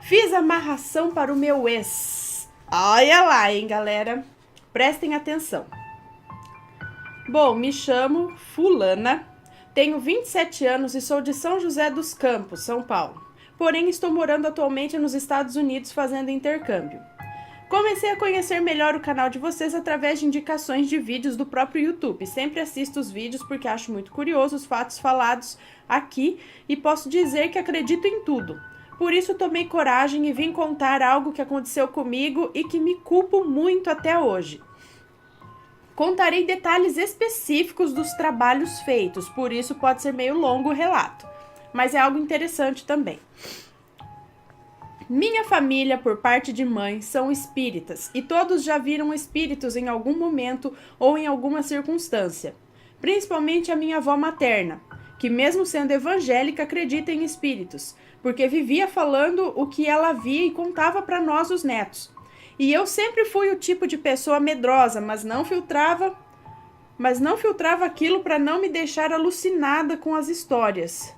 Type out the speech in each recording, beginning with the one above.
Fiz amarração para o meu ex. Olha lá, hein, galera? Prestem atenção. Bom, me chamo Fulana, tenho 27 anos e sou de São José dos Campos, São Paulo. Porém, estou morando atualmente nos Estados Unidos fazendo intercâmbio. Comecei a conhecer melhor o canal de vocês através de indicações de vídeos do próprio YouTube. Sempre assisto os vídeos porque acho muito curioso os fatos falados aqui e posso dizer que acredito em tudo. Por isso tomei coragem e vim contar algo que aconteceu comigo e que me culpo muito até hoje. Contarei detalhes específicos dos trabalhos feitos, por isso pode ser meio longo o relato, mas é algo interessante também. Minha família, por parte de mãe, são espíritas e todos já viram espíritos em algum momento ou em alguma circunstância. Principalmente a minha avó materna, que mesmo sendo evangélica acredita em espíritos, porque vivia falando o que ela via e contava para nós, os netos. E eu sempre fui o tipo de pessoa medrosa, mas não filtrava aquilo para não me deixar alucinada com as histórias.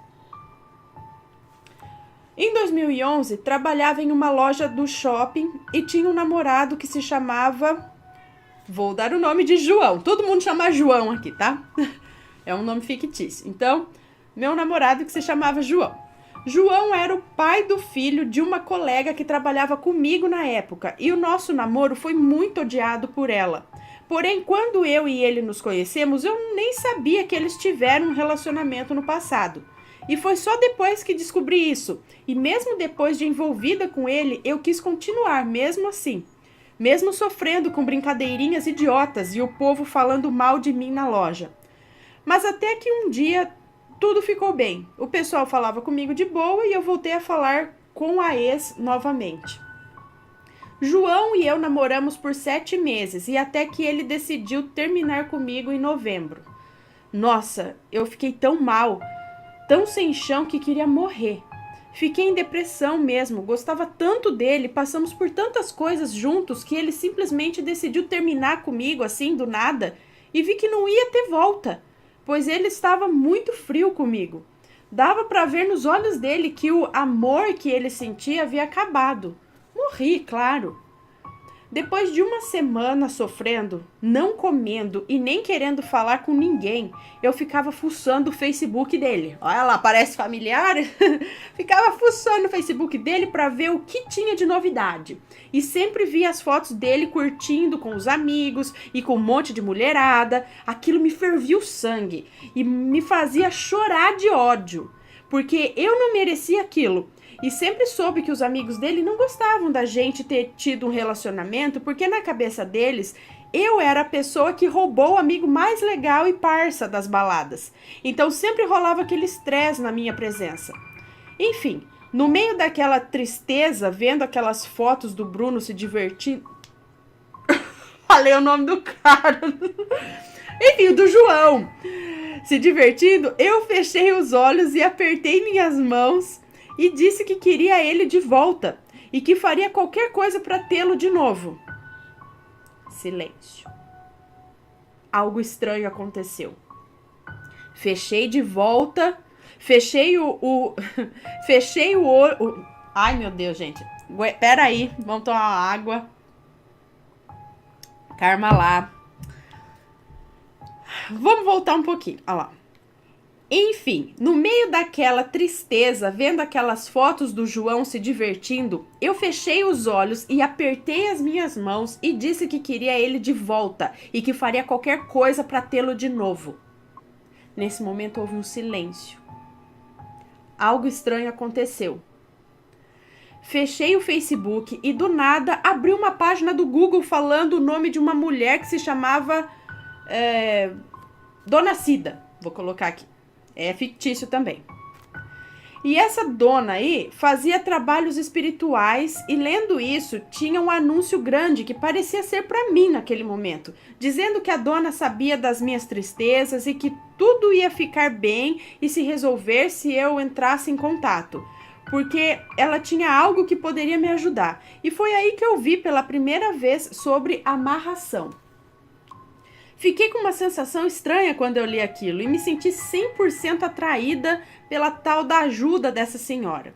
Em 2011, trabalhava em uma loja do shopping e tinha um namorado que se chamava... Vou dar o nome de João. Todo mundo chama João aqui, tá? É um nome fictício. Então, meu namorado que se chamava João. João era o pai do filho de uma colega que trabalhava comigo na época e o nosso namoro foi muito odiado por ela. Porém, quando eu e ele nos conhecemos, eu nem sabia que eles tiveram um relacionamento no passado. E foi só depois que descobri isso. E mesmo depois de envolvida com ele, eu quis continuar mesmo assim. Mesmo sofrendo com brincadeirinhas idiotas e o povo falando mal de mim na loja. Mas até que um dia tudo ficou bem. O pessoal falava comigo de boa e eu voltei a falar com a ex novamente. João e eu namoramos por 7 meses e até que ele decidiu terminar comigo em novembro. Nossa, eu fiquei tão mal, tão sem chão que queria morrer. Fiquei em depressão mesmo, gostava tanto dele, passamos por tantas coisas juntos que ele simplesmente decidiu terminar comigo assim do nada e vi que não ia ter volta, pois ele estava muito frio comigo. Dava para ver nos olhos dele que o amor que ele sentia havia acabado. Morri, claro. Depois de uma semana sofrendo, não comendo e nem querendo falar com ninguém, eu ficava fuçando o Facebook dele. Olha lá, parece familiar? Ficava fuçando o Facebook dele para ver o que tinha de novidade. E sempre via as fotos dele curtindo com os amigos e com um monte de mulherada. Aquilo me fervia o sangue e me fazia chorar de ódio, porque eu não merecia aquilo. E sempre soube que os amigos dele não gostavam da gente ter tido um relacionamento, porque na cabeça deles, eu era a pessoa que roubou o amigo mais legal e parça das baladas. Então sempre rolava aquele estresse na minha presença. Enfim, no meio daquela tristeza, vendo aquelas fotos do Bruno se divertindo... Falei o nome do cara. Enfim, do João. Se divertindo, eu fechei os olhos e apertei minhas mãos e disse que queria ele de volta e que faria qualquer coisa para tê-lo de novo. Silêncio. Algo estranho aconteceu. Fechei de volta, fechei fechei o olho... Ai, meu Deus, gente. Peraí, vamos tomar uma água. Calma lá. Vamos voltar um pouquinho, olha lá. Enfim, no meio daquela tristeza, vendo aquelas fotos do João se divertindo, eu fechei os olhos e apertei as minhas mãos e disse que queria ele de volta e que faria qualquer coisa para tê-lo de novo. Nesse momento houve um silêncio. Algo estranho aconteceu. Fechei o Facebook e do nada abri uma página do Google falando o nome de uma mulher que se chamava Dona Cida. Vou colocar aqui. É fictício também. E essa dona aí fazia trabalhos espirituais e lendo isso tinha um anúncio grande que parecia ser para mim naquele momento, dizendo que a dona sabia das minhas tristezas e que tudo ia ficar bem e se resolver se eu entrasse em contato, porque ela tinha algo que poderia me ajudar. E foi aí que eu vi pela primeira vez sobre amarração. Fiquei com uma sensação estranha quando eu li aquilo e me senti 100% atraída pela tal da ajuda dessa senhora.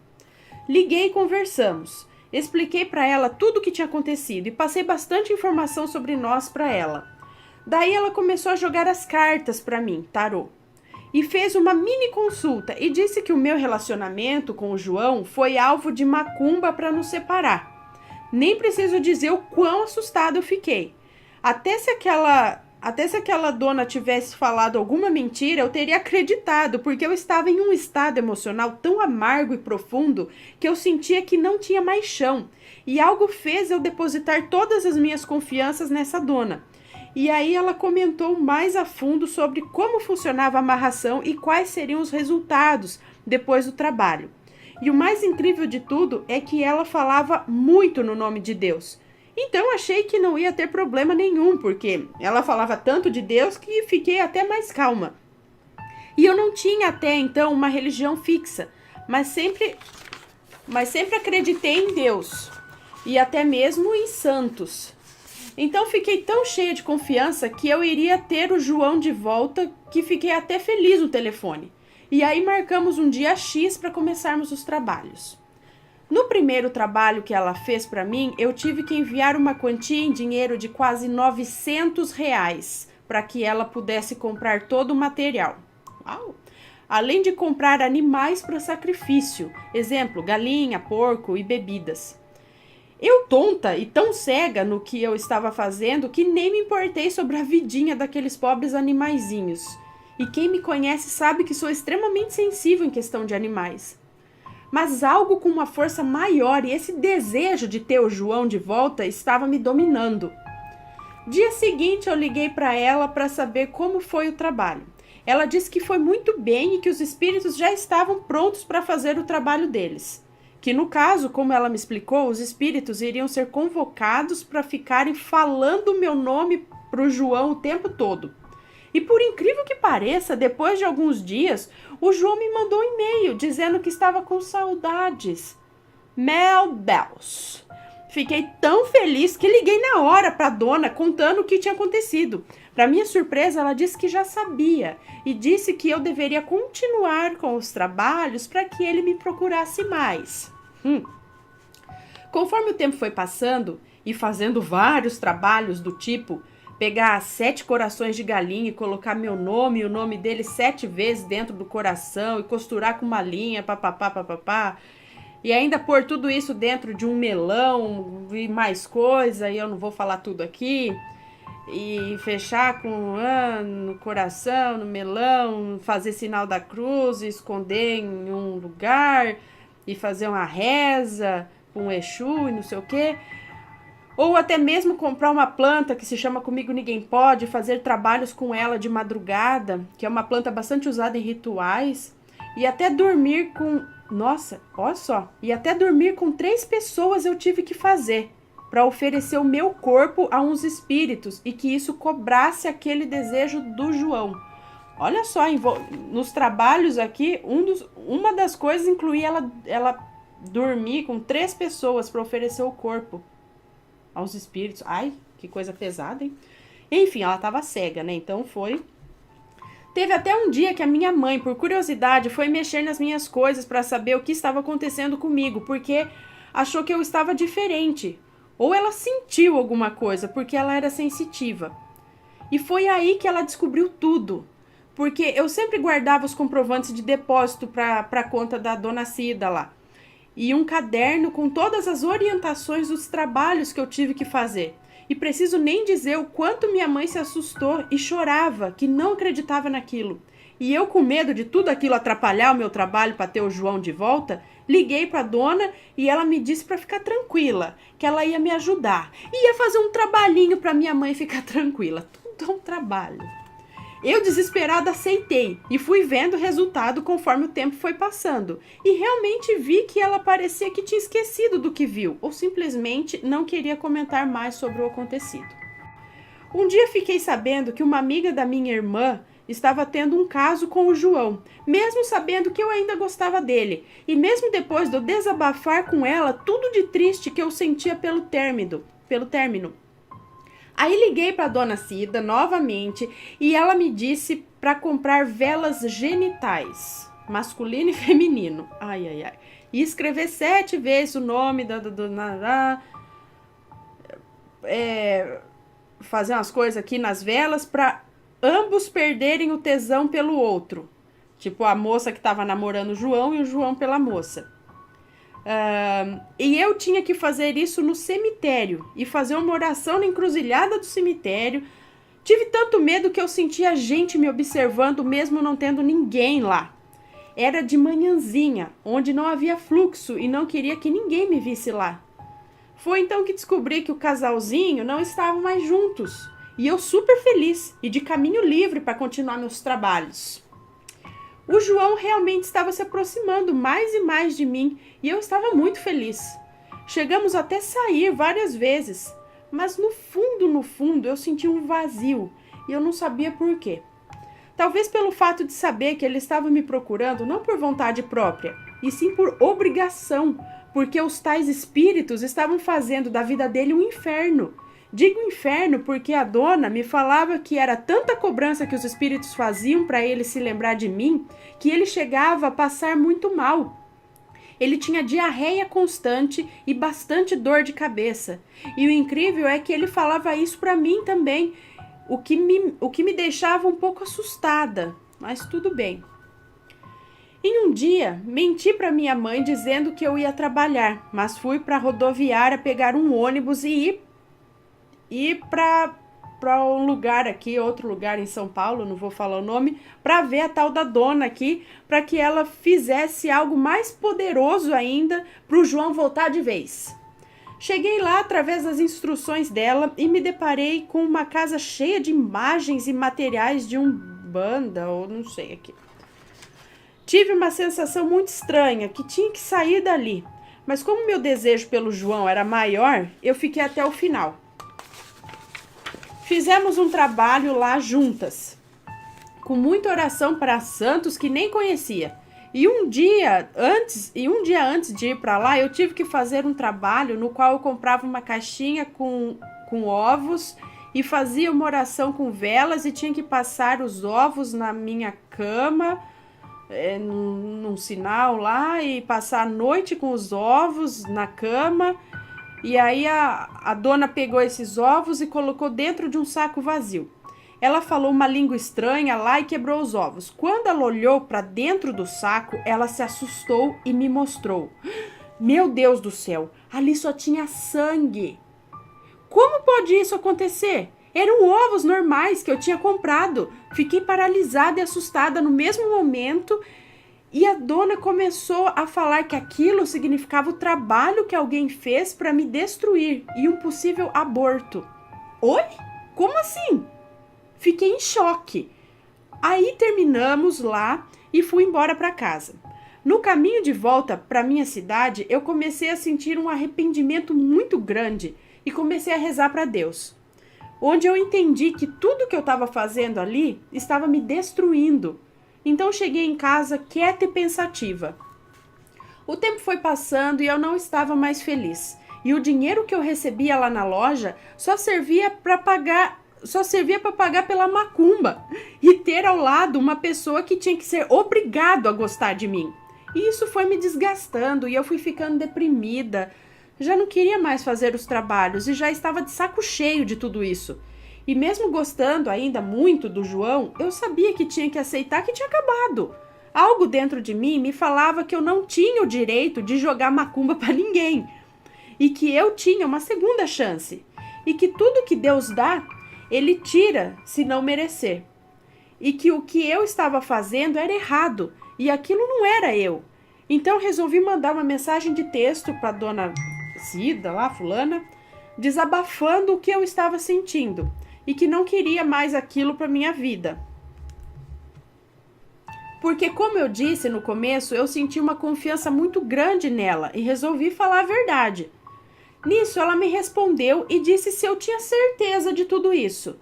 Liguei e conversamos. Expliquei para ela tudo o que tinha acontecido e passei bastante informação sobre nós para ela. Daí ela começou a jogar as cartas para mim, tarô. E fez uma mini consulta e disse que o meu relacionamento com o João foi alvo de macumba para nos separar. Nem preciso dizer o quão assustada eu fiquei. Até se aquela dona tivesse falado alguma mentira, eu teria acreditado, porque eu estava em um estado emocional tão amargo e profundo que eu sentia que não tinha mais chão. E algo fez eu depositar todas as minhas confianças nessa dona. E aí ela comentou mais a fundo sobre como funcionava a amarração e quais seriam os resultados depois do trabalho. E o mais incrível de tudo é que ela falava muito no nome de Deus. Então achei que não ia ter problema nenhum, porque ela falava tanto de Deus que fiquei até mais calma. E eu não tinha até então uma religião fixa, mas sempre acreditei em Deus e até mesmo em santos. Então fiquei tão cheia de confiança que eu iria ter o João de volta que fiquei até feliz no telefone. E aí marcamos um dia X para começarmos os trabalhos. No primeiro trabalho que ela fez para mim, eu tive que enviar uma quantia em dinheiro de quase R$ 900 para que ela pudesse comprar todo o material. Uau! Além de comprar animais para sacrifício, exemplo, galinha, porco e bebidas. Eu, tonta e tão cega no que eu estava fazendo, que nem me importei sobre a vidinha daqueles pobres animaizinhos. E quem me conhece sabe que sou extremamente sensível em questão de animais. Mas algo com uma força maior e esse desejo de ter o João de volta estava me dominando. Dia seguinte eu liguei para ela para saber como foi o trabalho. Ela disse que foi muito bem e que os espíritos já estavam prontos para fazer o trabalho deles. Que no caso, como ela me explicou, os espíritos iriam ser convocados para ficarem falando meu nome para o João o tempo todo. E por incrível que pareça, depois de alguns dias, o João me mandou um e-mail dizendo que estava com saudades. Mel Bells. Fiquei tão feliz que liguei na hora para a dona contando o que tinha acontecido. Para minha surpresa, ela disse que já sabia e disse que eu deveria continuar com os trabalhos para que ele me procurasse mais. Conforme o tempo foi passando e fazendo vários trabalhos do tipo pegar 7 corações de galinha e colocar meu nome e o nome dele 7 vezes dentro do coração e costurar com uma linha, papapá, e ainda pôr tudo isso dentro de um melão e mais coisa, e eu não vou falar tudo aqui, e fechar com no coração, no melão, fazer sinal da cruz, esconder em um lugar e fazer uma reza com um Exu e não sei o quê. Ou até mesmo comprar uma planta que se chama Comigo Ninguém Pode, fazer trabalhos com ela de madrugada, que é uma planta bastante usada em rituais, e até dormir com... Nossa, olha só, e até dormir com 3 pessoas eu tive que fazer, para oferecer o meu corpo a uns espíritos e que isso cobrasse aquele desejo do João. Olha só, nos trabalhos aqui, uma das coisas incluía ela dormir com 3 pessoas para oferecer o corpo aos espíritos. Ai, que coisa pesada, hein? Enfim, ela estava cega, né? Então foi... Teve até um dia que a minha mãe, por curiosidade, foi mexer nas minhas coisas para saber o que estava acontecendo comigo, porque achou que eu estava diferente. Ou ela sentiu alguma coisa, porque ela era sensitiva. E foi aí que ela descobriu tudo. Porque eu sempre guardava os comprovantes de depósito para a conta da dona Cida lá. E um caderno com todas as orientações dos trabalhos que eu tive que fazer. E preciso nem dizer o quanto minha mãe se assustou e chorava, que não acreditava naquilo. E eu, com medo de tudo aquilo atrapalhar o meu trabalho para ter o João de volta, liguei para a dona e ela me disse para ficar tranquila, que ela ia me ajudar. Ia fazer um trabalhinho para minha mãe ficar tranquila. Tudo é um trabalho. Eu, desesperada, aceitei e fui vendo o resultado conforme o tempo foi passando. E realmente vi que ela parecia que tinha esquecido do que viu, ou simplesmente não queria comentar mais sobre o acontecido. Um dia fiquei sabendo que uma amiga da minha irmã estava tendo um caso com o João, mesmo sabendo que eu ainda gostava dele. E mesmo depois de eu desabafar com ela tudo de triste que eu sentia pelo término. Aí liguei para a dona Cida novamente e ela me disse para comprar velas genitais. masculino e feminino. Ai, ai, ai. E escrever 7 vezes o nome fazer umas coisas aqui nas velas para ambos perderem o tesão pelo outro. Tipo, a moça que estava namorando o João e o João pela moça. E eu tinha que fazer isso no cemitério e fazer uma oração na encruzilhada do cemitério. Tive tanto medo que eu sentia gente me observando mesmo não tendo ninguém lá. Era de manhãzinha, onde não havia fluxo e não queria que ninguém me visse lá. Foi então que descobri que o casalzinho não estava mais juntos. E eu super feliz e de caminho livre para continuar meus trabalhos. O João realmente estava se aproximando mais e mais de mim e eu estava muito feliz. Chegamos até a sair várias vezes, mas no fundo eu senti um vazio e eu não sabia por quê. Talvez pelo fato de saber que ele estava me procurando não por vontade própria, e sim por obrigação, porque os tais espíritos estavam fazendo da vida dele um inferno. Digo inferno porque a dona me falava que era tanta cobrança que os espíritos faziam para ele se lembrar de mim, que ele chegava a passar muito mal. Ele tinha diarreia constante e bastante dor de cabeça. E o incrível é que ele falava isso para mim também, o que me deixava um pouco assustada, mas tudo bem. Em um dia, menti para minha mãe dizendo que eu ia trabalhar, mas fui para a rodoviária pegar um ônibus e ir para um lugar aqui, outro lugar em São Paulo, não vou falar o nome, para ver a tal da dona aqui, para que ela fizesse algo mais poderoso ainda para o João voltar de vez. Cheguei lá através das instruções dela e me deparei com uma casa cheia de imagens e materiais de Umbanda, ou não sei aqui. Tive uma sensação muito estranha, que tinha que sair dali, mas como meu desejo pelo João era maior, eu fiquei até o final. Fizemos um trabalho lá juntas, com muita oração para santos que nem conhecia. E um dia antes de ir para lá, eu tive que fazer um trabalho no qual eu comprava uma caixinha com ovos e fazia uma oração com velas e tinha que passar os ovos na minha cama, num sinal lá, e passar a noite com os ovos na cama. E aí a dona pegou esses ovos e colocou dentro de um saco vazio. Ela falou uma língua estranha lá e quebrou os ovos. Quando ela olhou para dentro do saco, ela se assustou e me mostrou. Meu Deus do céu, ali só tinha sangue. Como pode isso acontecer? Eram ovos normais que eu tinha comprado. Fiquei paralisada e assustada no mesmo momento. E a dona começou a falar que aquilo significava o trabalho que alguém fez para me destruir e um possível aborto. Oi? Como assim? Fiquei em choque. Aí terminamos lá e fui embora para casa. No caminho de volta para minha cidade, eu comecei a sentir um arrependimento muito grande e comecei a rezar para Deus, onde eu entendi que tudo que eu estava fazendo ali estava me destruindo. Então cheguei em casa quieta e pensativa. O tempo foi passando e eu não estava mais feliz. E o dinheiro que eu recebia lá na loja só servia para pagar pela macumba e ter ao lado uma pessoa que tinha que ser obrigado a gostar de mim. E isso foi me desgastando e eu fui ficando deprimida. Já não queria mais fazer os trabalhos e já estava de saco cheio de tudo isso. E mesmo gostando ainda muito do João, eu sabia que tinha que aceitar que tinha acabado. Algo dentro de mim me falava que eu não tinha o direito de jogar macumba para ninguém. E que eu tinha uma segunda chance. E que tudo que Deus dá, Ele tira se não merecer. E que o que eu estava fazendo era errado. E aquilo não era eu. Então resolvi mandar uma mensagem de texto para a dona Cida, lá, fulana, desabafando o que eu estava sentindo. E que não queria mais aquilo para minha vida. Porque, como eu disse no começo, eu senti uma confiança muito grande nela e resolvi falar a verdade. Nisso, ela me respondeu e disse se eu tinha certeza de tudo isso.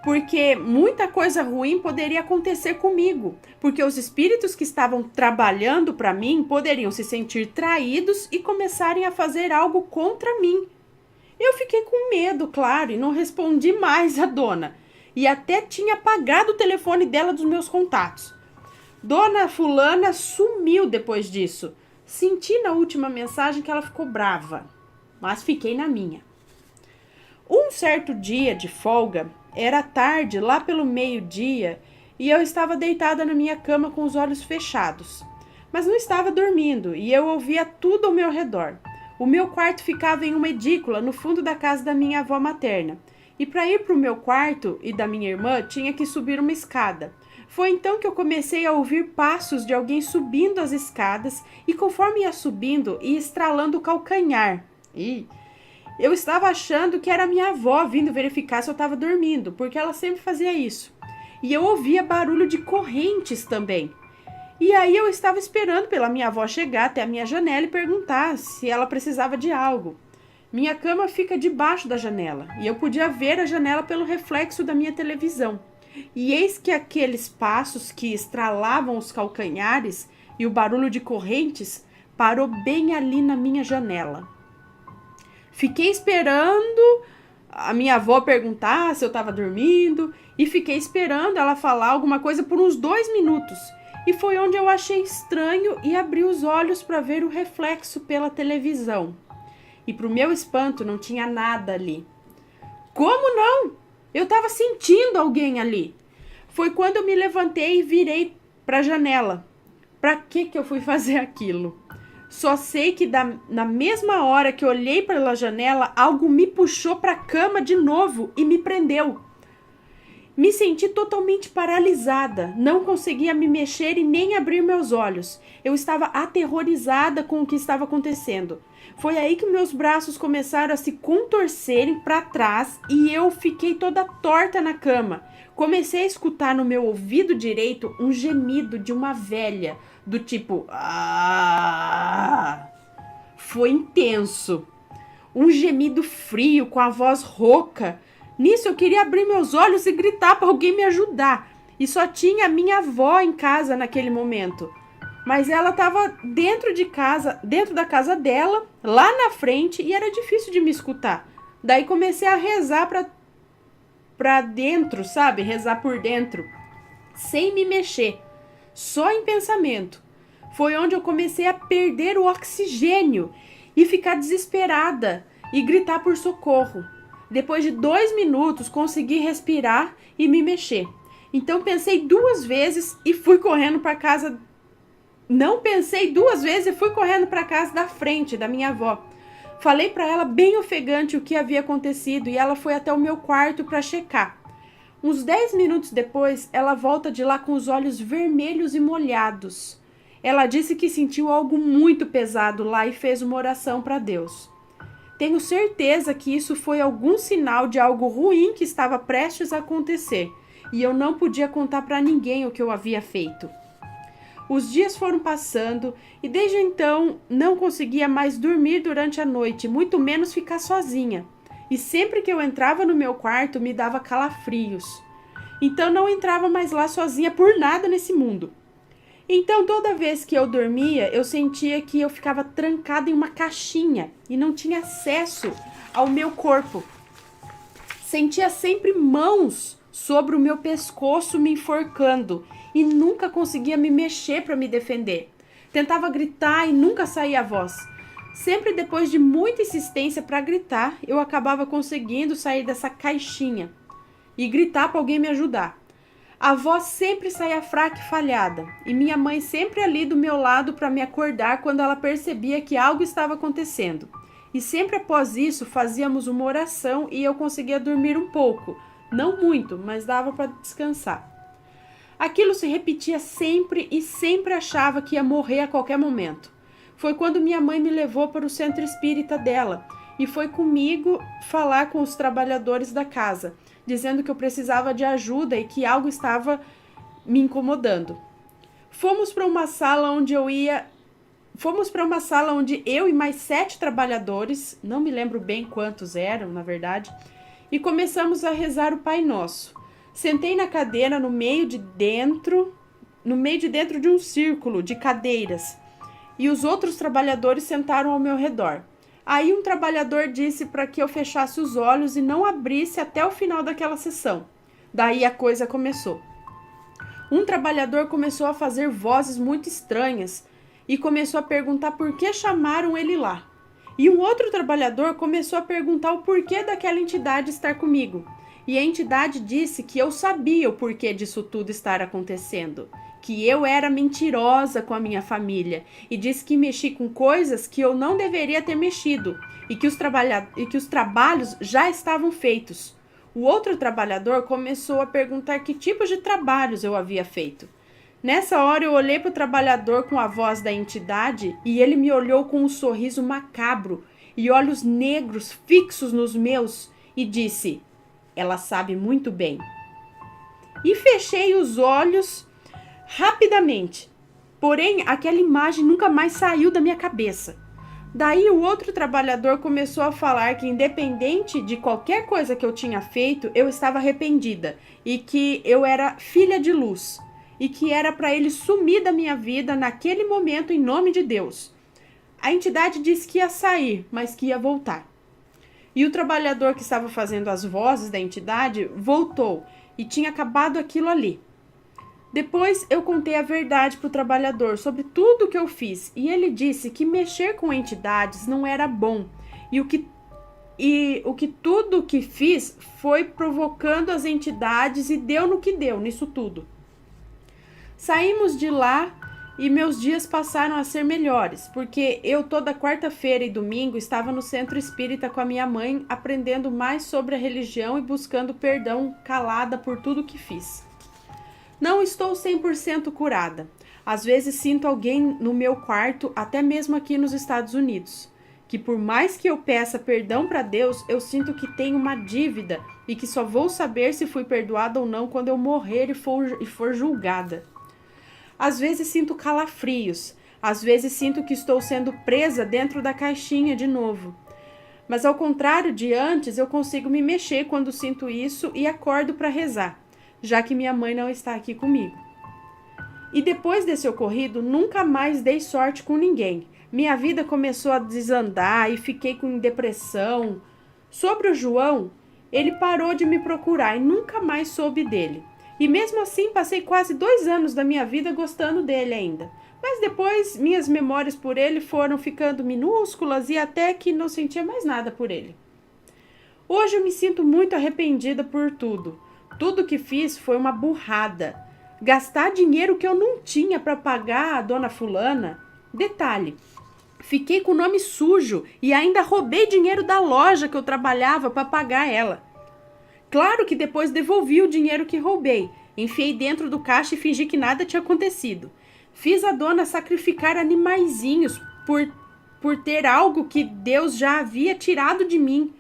Porque muita coisa ruim poderia acontecer comigo. Porque os espíritos que estavam trabalhando para mim poderiam se sentir traídos e começarem a fazer algo contra mim. Eu fiquei com medo, claro, e não respondi mais à dona. E até tinha apagado o telefone dela dos meus contatos. Dona fulana sumiu depois disso. Senti na última mensagem que ela ficou brava, mas fiquei na minha. Um certo dia de folga, era tarde, lá pelo meio-dia, e eu estava deitada na minha cama com os olhos fechados. Mas não estava dormindo e eu ouvia tudo ao meu redor. O meu quarto ficava em uma edícula no fundo da casa da minha avó materna. E para ir para o meu quarto e da minha irmã, tinha que subir uma escada. Foi então que eu comecei a ouvir passos de alguém subindo as escadas e conforme ia subindo, ia estralando o calcanhar. Eu estava achando que era minha avó vindo verificar se eu estava dormindo, porque ela sempre fazia isso. E eu ouvia barulho de correntes também. E aí eu estava esperando pela minha avó chegar até a minha janela e perguntar se ela precisava de algo. Minha cama fica debaixo da janela e eu podia ver a janela pelo reflexo da minha televisão. E eis que aqueles passos que estralavam os calcanhares e o barulho de correntes parou bem ali na minha janela. Fiquei esperando a minha avó perguntar se eu estava dormindo e fiquei esperando ela falar alguma coisa por uns 2 minutos. E foi onde eu achei estranho e abri os olhos para ver o reflexo pela televisão. E para o meu espanto não tinha nada ali. Como não? Eu estava sentindo alguém ali. Foi quando eu me levantei e virei para a janela. Para que eu fui fazer aquilo? Só sei que na mesma hora que eu olhei pela janela, algo me puxou para a cama de novo e me prendeu. Me senti totalmente paralisada, não conseguia me mexer e nem abrir meus olhos. Eu estava aterrorizada com o que estava acontecendo. Foi aí que meus braços começaram a se contorcerem para trás e eu fiquei toda torta na cama. Comecei a escutar no meu ouvido direito um gemido de uma velha, do tipo... Ah! Foi intenso. Um gemido frio com a voz rouca. Nisso eu queria abrir meus olhos e gritar para alguém me ajudar. E só tinha a minha avó em casa naquele momento. Mas ela estava dentro da casa dela, lá na frente, e era difícil de me escutar. Daí comecei a rezar pra dentro, sabe? Rezar por dentro, sem me mexer, só em pensamento. Foi onde eu comecei a perder o oxigênio e ficar desesperada e gritar por socorro. Depois de 2 minutos, consegui respirar e me mexer. Então pensei 2 vezes e fui correndo para casa. Não pensei 2 vezes e fui correndo para casa da frente da minha avó. Falei para ela bem ofegante o que havia acontecido e ela foi até o meu quarto para checar. Uns 10 minutos depois, ela volta de lá com os olhos vermelhos e molhados. Ela disse que sentiu algo muito pesado lá e fez uma oração para Deus. Tenho certeza que isso foi algum sinal de algo ruim que estava prestes a acontecer, e eu não podia contar para ninguém o que eu havia feito. Os dias foram passando e desde então não conseguia mais dormir durante a noite, muito menos ficar sozinha. E sempre que eu entrava no meu quarto me dava calafrios. Então não entrava mais lá sozinha por nada nesse mundo. Então toda vez que eu dormia eu sentia que eu ficava trancada em uma caixinha e não tinha acesso ao meu corpo. Sentia sempre mãos sobre o meu pescoço me enforcando e nunca conseguia me mexer para me defender. Tentava gritar e nunca saía a voz. Sempre depois de muita insistência para gritar, eu acabava conseguindo sair dessa caixinha e gritar para alguém me ajudar. A voz sempre saía fraca e falhada, e minha mãe sempre ali do meu lado para me acordar quando ela percebia que algo estava acontecendo. E sempre após isso fazíamos uma oração e eu conseguia dormir um pouco. Não muito, mas dava para descansar. Aquilo se repetia sempre e sempre achava que ia morrer a qualquer momento. Foi quando minha mãe me levou para o centro espírita dela e foi comigo falar com os trabalhadores da casa, dizendo que eu precisava de ajuda e que algo estava me incomodando. Fomos para uma sala onde eu e mais 7 trabalhadores, não me lembro bem quantos eram, na verdade, e começamos a rezar o Pai Nosso. Sentei na cadeira no meio de dentro de um círculo de cadeiras, e os outros trabalhadores sentaram ao meu redor. Aí um trabalhador disse para que eu fechasse os olhos e não abrisse até o final daquela sessão. Daí a coisa começou. Um trabalhador começou a fazer vozes muito estranhas e começou a perguntar por que chamaram ele lá. E um outro trabalhador começou a perguntar o porquê daquela entidade estar comigo. E a entidade disse que eu sabia o porquê disso tudo estar acontecendo, que eu era mentirosa com a minha família e disse que mexi com coisas que eu não deveria ter mexido e que os trabalhos já estavam feitos. O outro trabalhador começou a perguntar que tipos de trabalhos eu havia feito. Nessa hora eu olhei para o trabalhador com a voz da entidade e ele me olhou com um sorriso macabro e olhos negros fixos nos meus e disse: "Ela sabe muito bem." E fechei os olhos rapidamente. Porém, aquela imagem nunca mais saiu da minha cabeça. Daí o outro trabalhador começou a falar que independente de qualquer coisa que eu tinha feito, eu estava arrependida e que eu era filha de luz e que era para ele sumir da minha vida naquele momento em nome de Deus. A entidade disse que ia sair, mas que ia voltar. E o trabalhador que estava fazendo as vozes da entidade voltou e tinha acabado aquilo ali. Depois eu contei a verdade para o trabalhador sobre tudo o que eu fiz e ele disse que mexer com entidades não era bom e o que tudo que fiz foi provocando as entidades e deu no que deu nisso tudo. Saímos de lá e meus dias passaram a ser melhores, porque eu toda quarta-feira e domingo estava no centro espírita com a minha mãe, aprendendo mais sobre a religião e buscando perdão calada por tudo que fiz. Não estou 100% curada. Às vezes sinto alguém no meu quarto, até mesmo aqui nos Estados Unidos, que por mais que eu peça perdão para Deus, eu sinto que tenho uma dívida e que só vou saber se fui perdoada ou não quando eu morrer e for julgada. Às vezes sinto calafrios, às vezes sinto que estou sendo presa dentro da caixinha de novo. Mas ao contrário de antes, eu consigo me mexer quando sinto isso e acordo para rezar, já que minha mãe não está aqui comigo. E depois desse ocorrido, nunca mais dei sorte com ninguém. Minha vida começou a desandar e fiquei com depressão. Sobre o João, ele parou de me procurar e nunca mais soube dele. E mesmo assim, passei quase 2 anos da minha vida gostando dele ainda. Mas depois, minhas memórias por ele foram ficando minúsculas e até que não sentia mais nada por ele. Hoje eu me sinto muito arrependida por tudo. Tudo que fiz foi uma burrada. Gastar dinheiro que eu não tinha para pagar a dona fulana. Detalhe, fiquei com o nome sujo e ainda roubei dinheiro da loja que eu trabalhava para pagar ela. Claro que depois devolvi o dinheiro que roubei, enfiei dentro do caixa e fingi que nada tinha acontecido. Fiz a dona sacrificar animaizinhos por ter algo que Deus já havia tirado de mim.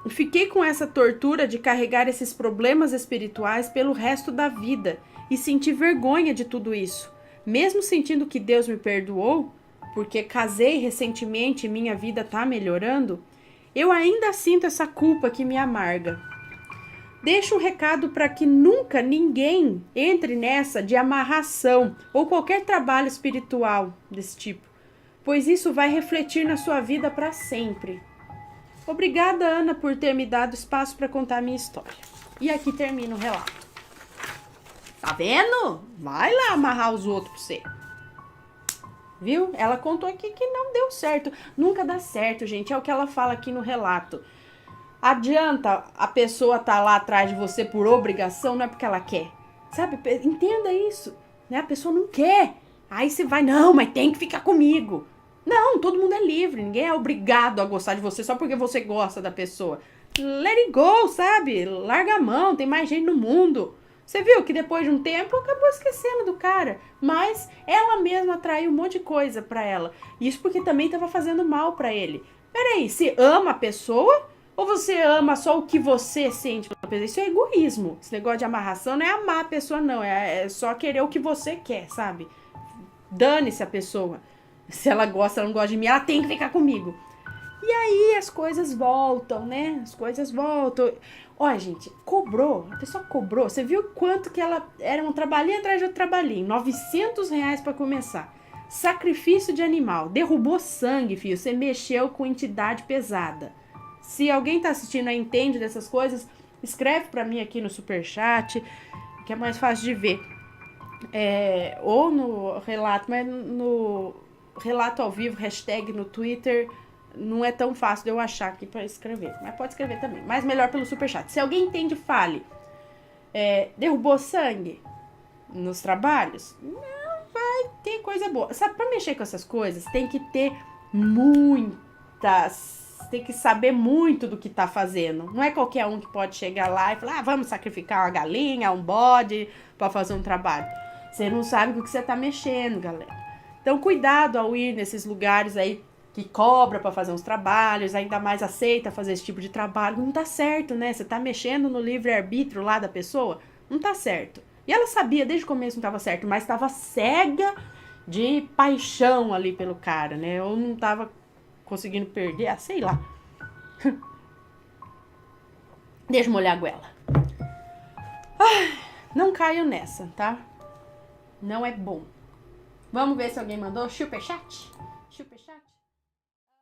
Fiquei com essa tortura de carregar esses problemas espirituais pelo resto da vida e senti vergonha de tudo isso. Mesmo sentindo que Deus me perdoou, porque casei recentemente e minha vida está melhorando, eu ainda sinto essa culpa que me amarga. Deixo um recado para que nunca ninguém entre nessa de amarração ou qualquer trabalho espiritual desse tipo, pois isso vai refletir na sua vida para sempre. Obrigada, Ana, por ter me dado espaço para contar a minha história. E aqui termina o relato. Tá vendo? Vai lá amarrar os outros pra você. Viu? Ela contou aqui que não deu certo. Nunca dá certo, gente. É o que ela fala aqui no relato. Adianta a pessoa tá lá atrás de você por obrigação, não é porque ela quer. Sabe? Entenda isso. Né? A pessoa não quer. Aí você vai, não, mas tem que ficar comigo. Não, todo mundo é livre. Ninguém é obrigado a gostar de você só porque você gosta da pessoa. Let it go, sabe? Larga a mão, tem mais gente no mundo. Você viu que depois de um tempo acabou esquecendo do cara, mas ela mesma atraiu um monte de coisa pra ela. Isso porque também tava fazendo mal pra ele. Peraí, você ama a pessoa ou você ama só o que você sente pela pessoa? Isso é egoísmo. Esse negócio de amarração não é amar a pessoa, não. É só querer o que você quer, sabe? Dane-se a pessoa. Se ela gosta, ela não gosta de mim, ela tem que ficar comigo. E aí as coisas voltam, né? As coisas voltam. Olha, gente, cobrou, a pessoa cobrou. Você viu quanto que ela era um trabalhinho atrás de outro trabalhinho? R$900 para começar. Sacrifício de animal. Derrubou sangue, filho. Você mexeu com entidade pesada. Se alguém tá assistindo e entende dessas coisas, escreve para mim aqui no Superchat. que é mais fácil de ver. Ou no relato, mas no relato ao vivo, hashtag no Twitter, não é tão fácil de eu achar aqui pra escrever. Mas pode escrever também. Mas melhor pelo superchat. Se alguém entende, fale. Derrubou sangue nos trabalhos? Não vai ter coisa boa. Sabe, pra mexer com essas coisas, tem que ter tem que saber muito do que tá fazendo. Não é qualquer um que pode chegar lá e falar, vamos sacrificar uma galinha, um bode pra fazer um trabalho. Você não sabe com o que você tá mexendo, galera. Então, cuidado ao ir nesses lugares aí que cobra pra fazer uns trabalhos, ainda mais aceita fazer esse tipo de trabalho. Não tá certo, né? Você tá mexendo no livre-arbítrio lá da pessoa. Não tá certo. E ela sabia desde o começo que não tava certo, mas tava cega de paixão ali pelo cara, né? Ou não tava conseguindo perder, sei lá. Deixa eu molhar a goela. Não caio nessa, tá? Não é bom. Vamos ver se alguém mandou superchat? Superchat?